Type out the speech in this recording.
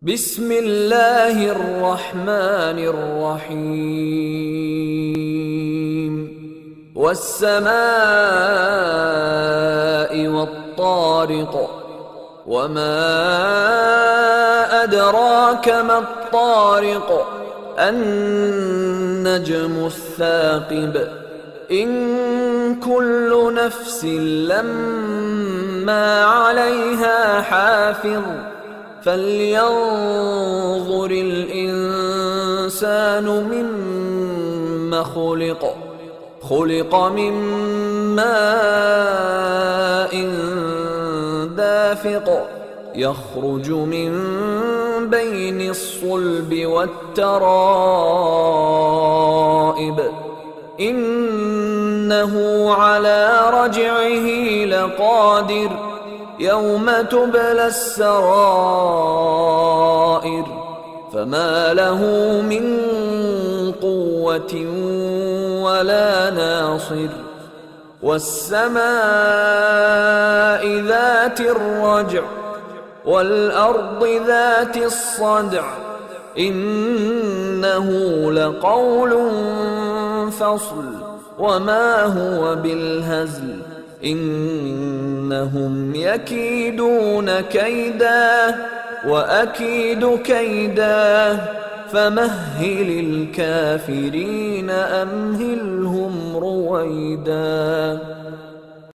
بسم الله الرحمن الرحيم والسماء والطارق وما أدراك ما الطارق النجم الثاقب إن كل نفس لما عليها حافظ فلينظر الإنسان مما خلق من ماء دافق يخرج من بين الصلب والترائب إنه على رجعه لقادر يوم تبلى السرائر فما له من قوة ولا ناصر والسماء ذات الرجع والأرض ذات الصدع إنه لقول فصل وما هو بالهزل إنهم يكيدون كيدا وأكيد كيدا فمهل الكافرين أمهلهم رويدا.